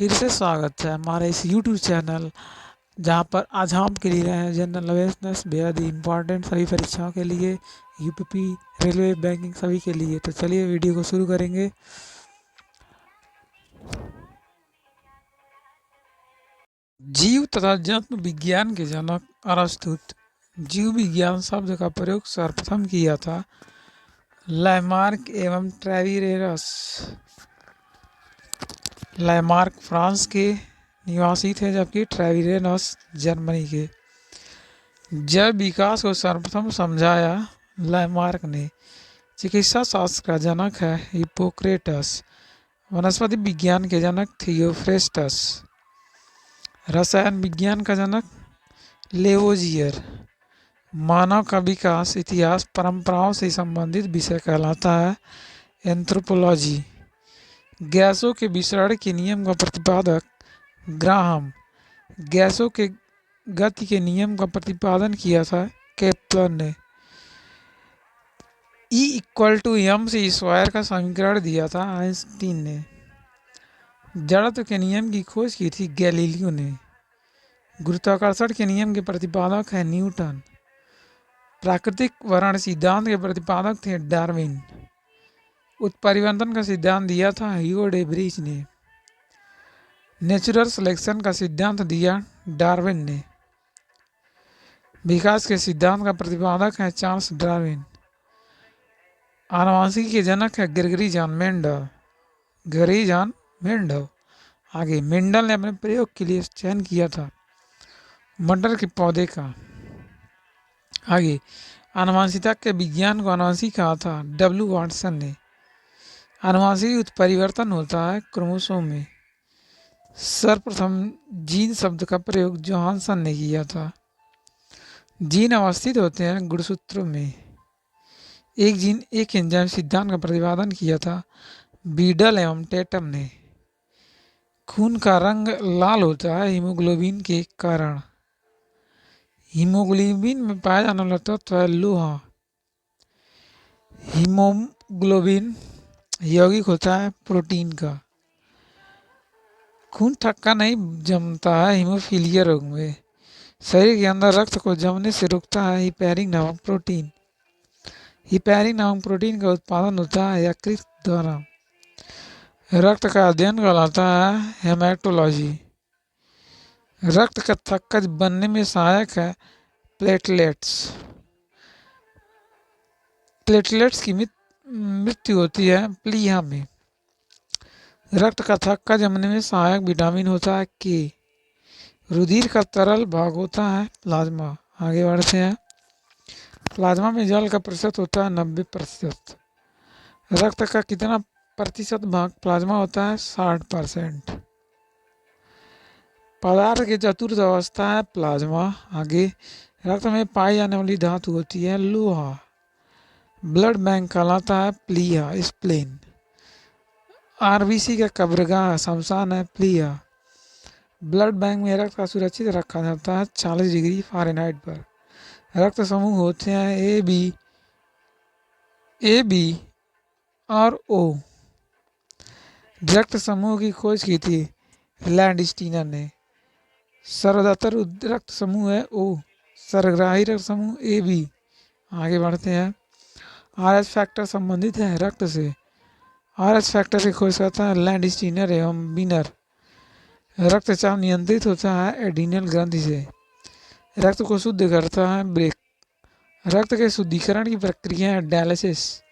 फिर से स्वागत है हमारे इस यूट्यूब चैनल जहाँ पर आज हम के लिए हैं जनरल अवेयरनेस बेहद ही इम्पोर्टेंट सभी परीक्षाओं के लिए यूपीपी रेलवे बैंकिंग सभी के लिए। तो चलिए वीडियो को शुरू करेंगे। जीव तथा जंतु विज्ञान के जनक अरस्तु जीव विज्ञान शब्द का प्रयोग सर्वप्रथम किया था लैमार्क एवं ट्रेविरेरस। लैमार्क फ्रांस के निवासी थे जबकि ट्रेविरेनस जर्मनी के। जैव विकास को सर्वप्रथम समझाया लैमार्क ने। चिकित्सा शास्त्र का जनक है हिप्पोक्रेटस। वनस्पति विज्ञान के जनक थियोफ्रेस्टस। रसायन विज्ञान का जनक लेवोजियर। मानव का विकास इतिहास परंपराओं से संबंधित विषय कहलाता है एंथ्रोपोलॉजी। गैसों के विसरण के नियम का प्रतिपादक ग्राहम। गैसों के गति के नियम का प्रतिपादन किया था केप्लर ने। E=mc² का समीकरण दिया था आइंस्टीन ने। जड़त्व के नियम की खोज की थी गैलीलियो ने। गुरुत्वाकर्षण के नियम के प्रतिपादक है न्यूटन। प्राकृतिक वर्ण सिद्धांत के प्रतिपादक थे डार्विन। उत्परिवर्तन का सिद्धांत दिया था ह्यूगो डे व्रीज ने। नेचुरल सिलेक्शन का सिद्धांत दिया डार्विन ने। विकास के सिद्धांत का प्रतिपादक है चार्ल्स डार्विन। आनुवंशिकी के जनक है Gregory John Mendel. Gregory John Mendel. आगे मेंडल ने अपने प्रयोग के लिए चयन किया था मटर के पौधे का। आगे आनुवंशिकता के विज्ञान को आनुवंशिकी कहा था डब्ल्यू वाटसन ने। आनुवंशिक उत्परिवर्तन होता है क्रोमोसोम में। सर्वप्रथम जीन शब्द का प्रयोग जोहानसन ने किया था। जीन अवस्थित होते हैं गुणसूत्रों में। एक जीन एक एंजाइम सिद्धांत का प्रतिपादन किया था बीडल एवं टेटम ने। खून का रंग लाल होता है हीमोग्लोबिन के कारण। हीमोग्लोबिन में पाया जाने वाला तत्व है लोहा। हीमोग्लोबिन यौगिक होता है प्रोटीन का। खून थक्का नहीं जमता है हीमोफीलिया रोग में। शरीर के अंदर रक्त को जमने से रोकता है हिपैरिन नामक प्रोटीन। हिपैरिन नामक प्रोटीन का उत्पादन होता है यकृत द्वारा। रक्त का अध्ययन कहलाता है हेमेटोलॉजी। रक्त का थक्का बनने में सहायक है प्लेटलेट्स। प्लेटलेट्स की मृत्यु होती है प्लीहा में। रक्त का थक्का जमने में सहायक विटामिन होता है के। रुधिर का तरल भाग होता है प्लाज्मा। आगे बढ़ते हैं। प्लाज्मा में जल का प्रतिशत होता है 90%। रक्त का कितना प्रतिशत भाग प्लाज्मा होता है 60%। पदार्थ की चतुर्थ अवस्था है प्लाज्मा। आगे रक्त में पाई जाने वाली धातु होती है लोहा। ब्लड बैंक कहलाता है प्लीहा स्प्लेन। आरबीसी का कब्रगाह शमशान है प्लीहा। ब्लड बैंक में रक्त का सुरक्षित रखा जाता है 40 डिग्री फ़ारेनहाइट पर। रक्त समूह होते हैं ए बी और ओ। रक्त समूह की खोज की थी लैंडस्टीनर ने। सर्वदातर रक्त समूह है ओ। सर्वग्राही रक्त समूह ए बी। आगे बढ़ते हैं। आरएच फैक्टर संबंधित है रक्त से। आरएच फैक्टर की खोज करता है लैंडस्टीनर एवं बिनर। रक्तचाप नियंत्रित होता है एड्रीनल ग्रंथि से। रक्त को शुद्ध करता है ब्रेक। रक्त के शुद्धिकरण की प्रक्रिया है डायलिसिस।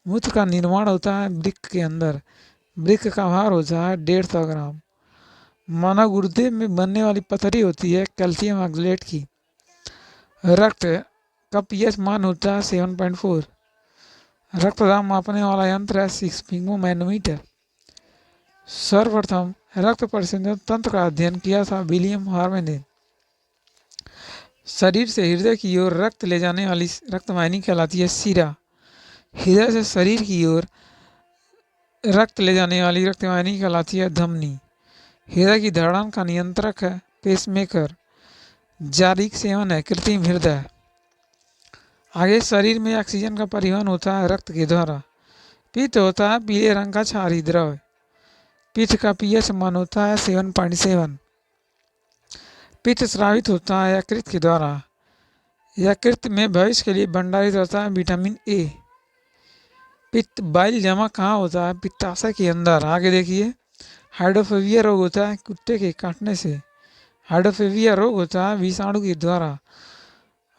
मूत्र का निर्माण होता है वृक्क के अंदर। वृक्क का भार होता है 150 ग्राम। मानव गुर्दे में बनने वाली पथरी होती है कैल्शियम ऑक्सलेट की। रक्त का पीएच मान होता है 7.4। रक्तदाब मापने वाला यंत्र है स्फिग्मोमैनोमीटर। सर्वप्रथम रक्त परिसंचरण तंत्र का अध्ययन किया था विलियम हार्वे ने। शरीर से हृदय की ओर रक्त ले जाने वाली रक्तवाहिनी कहलाती है शिरा। हृदय से शरीर की ओर रक्त ले जाने वाली रक्तवाहिनी कहलाती है धमनी। हृदय की धड़कन का नियंत्रक है पेसमेकर। जारिक सेवन है कृत्रिम हृदय। आगे शरीर में ऑक्सीजन का परिवहन होता है रक्त के द्वारा। पित्त होता है पीले रंग का क्षारीय द्रव। पित्त का पीएच मान होता है 7.7। पित्त स्रावित होता है यकृत के द्वारा। यकृत में भविष्य के लिए भंडारित होता है विटामिन ए। पित्त बाइल जमा कहाँ होता है? पित्ताशय के अंदर। आगे देखिए, हाइड्रोफोबिया रोग होता है कुत्ते के काटने से। हाइड्रोफोबिया रोग होता है विषाणु के द्वारा।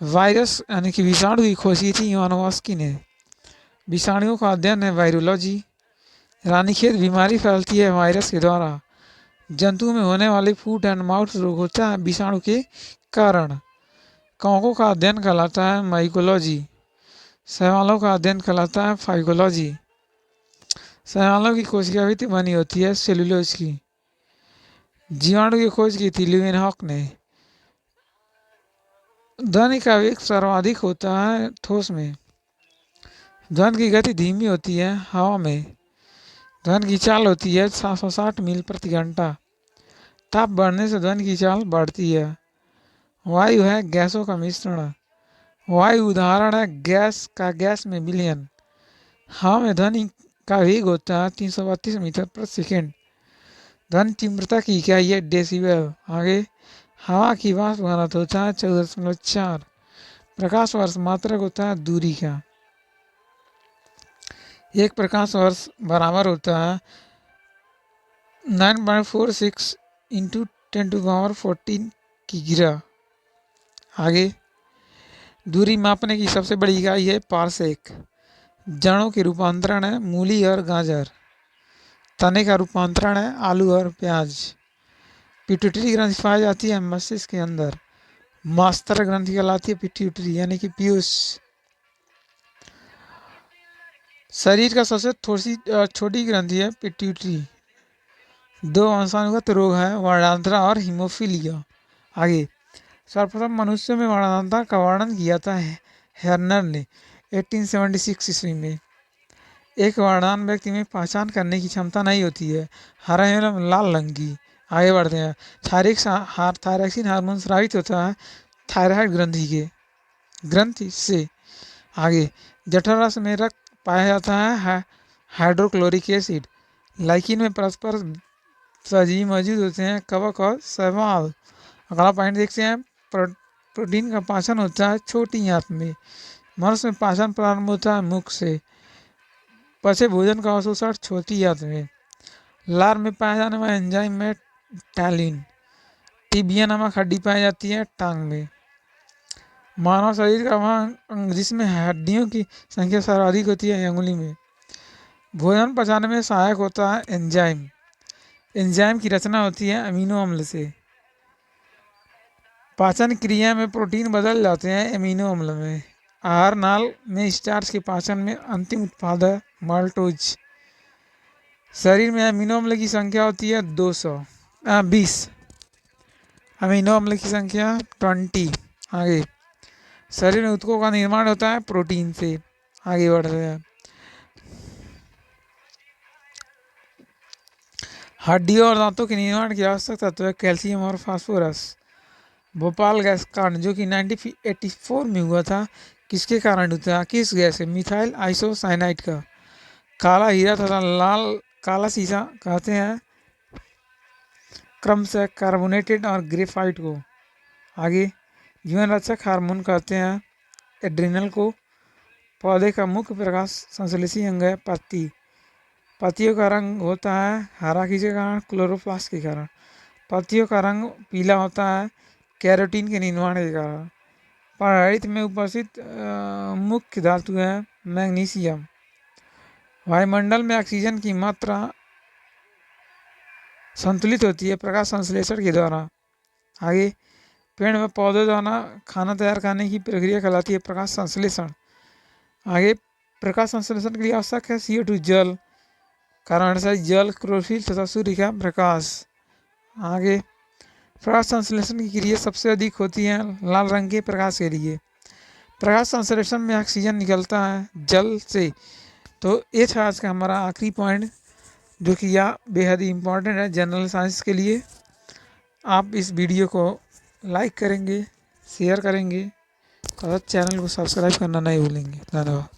वायरस यानी कि विषाणु की खोज की थी इवानोव्स्की ने। विषाणुओं का अध्ययन है वायरोलॉजी। रानीखेत बीमारी फैलती है वायरस के द्वारा। जंतु में होने वाले फूट एंड माउथ रोग होता है विषाणु के कारण। कौकों का अध्ययन कहलाता है माइकोलॉजी। शैवालों का अध्ययन कहलाता है फाइकोलॉजी। शैवालों की कोशिका की विधि बनी होती है सेलुलोज की। जीवाणु की खोज की थी लीवेनहॉक ने। ध्वनि का वेग सर्वाधिक होता है ठोस में। ध्वनि की गति धीमी होती है हवा में। ध्वनि की चाल होती है 760 मील प्रति घंटा। ताप बढ़ने से ध्वनि की चाल बढ़ती है। वायु है गैसों का मिश्रण। वायु उदाहरण है गैस में विलयन। हवा में ध्वनि का वेग होता है 332 मीटर प्रति सेकेंड। ध्वनि तीव्रता की इकाई है डेसिबल। आगे, हवा की वाष्प घनत्व होता है 14.4। प्रकाश वर्ष मात्रक होता है दूरी का। एक प्रकाश वर्ष बराबर होता है 9.46 इंटू 10⁻14 की गिरा। आगे, दूरी मापने की सबसे बड़ी इकाई है पारसेक। जड़ों के रूपांतरण है मूली और गाजर। तने का रूपांतरण है आलू और प्याज। पिट्यूटरी ग्रंथि पाई जाती है मस्तिष्क के अंदर। मास्तर ग्रंथि कहलाती है पिट्यूटरी यानी कि पीयूष। शरीर का सबसे छोटी ग्रंथि है पिट्यूटरी। 2 वंशानुगत रोग हैं, वर्णांतरा और हीमोफीलिया। आगे, सर्वप्रथम मनुष्य में वर्णांतता का वर्णन किया था हेर्नर ने 1876 ईस्वी में। एक वर्णान व्यक्ति में पहचान करने की क्षमता नहीं होती है, हरा एवं लाल रंग की। आगे बढ़ते हैं। थायरॉक्सिन हार्मोन स्रावित होता है थायराइड ग्रंथि से। आगे, जठरांश में रक्त पाया जाता है हाइड्रोक्लोरिक एसिड। लाइकिन में परस्पर सजीव मौजूद होते हैं कवक और शैवाल। अगला पॉइंट देखते हैं। प्रोटीन का पाचन होता है छोटी आंत में। मनुष्य में पाचन प्रारंभ होता है मुख से। पचे भोजन का अवशोषण छोटी आंत में। लार में पाया जाने वाला एंजाइम में टैलिन। टिबिया नामक हड्डी पाई जाती है टांग में। मानव शरीर का वह अंग जिसमें हड्डियों की संख्या सर्वाधिक होती है अंगुली में। भोजन पचाने में सहायक होता है एंजाइम। एंजाइम की रचना होती है अमीनो अम्ल से। पाचन क्रिया में प्रोटीन बदल जाते हैं अमीनो अम्ल में। आहार नाल में स्टार्च के पाचन में अंतिम उत्पाद है माल्टोज। शरीर में अमीनो अम्ल की संख्या होती है 20। अमीनो अम्ल की संख्या 20। आगे, शरीर में ऊतकों का निर्माण होता है प्रोटीन से। आगे बढ़ रहे हैं। हड्डियों और दांतों के निर्माण की आवश्यक तत्व है कैल्शियम और फास्फोरस। भोपाल गैस कांड जो कि 1984 में हुआ था, किसके कारण होता है? किस गैस है? मिथाइल आइसोसाइनाइड का। काला हीरा तथा लाल काला सीसा कहते हैं क्रमशः कार्बोनेटेड और ग्रेफाइट को। आगे, जीवन रक्षक हार्मोन कहते हैं एड्रिनल को। पौधे का मुख्य प्रकाश संश्लेषी अंग है पत्ती। पत्तियों का रंग होता है हरा किसके कारण? क्लोरोप्लास्ट के कारण। पत्तियों का रंग पीला होता है कैरोटीन के निर्माण के कारण। पराहित में उपस्थित मुख्य धातु है मैग्नीशियम। वायुमंडल में ऑक्सीजन की मात्रा संतुलित होती है प्रकाश संश्लेषण के द्वारा। आगे, पेड़ व पौधों द्वारा खाना तैयार करने की प्रक्रिया कहलाती है प्रकाश संश्लेषण। आगे, प्रकाश संश्लेषण के लिए आवश्यक है CO2 जल, कारण से जल, क्लोरोफिल तथा सूर्य का प्रकाश। आगे, प्रकाश संश्लेषण की क्रिया सबसे अधिक होती है लाल रंग के प्रकाश के लिए। प्रकाश संश्लेषण में ऑक्सीजन निकलता है जल से। तो ये था आज का हमारा आखिरी पॉइंट, जो कि यह बेहद ही इम्पोर्टेंट है जनरल साइंस के लिए। आप इस वीडियो को लाइक करेंगे, शेयर करेंगे और चैनल को सब्सक्राइब करना नहीं भूलेंगे। धन्यवाद।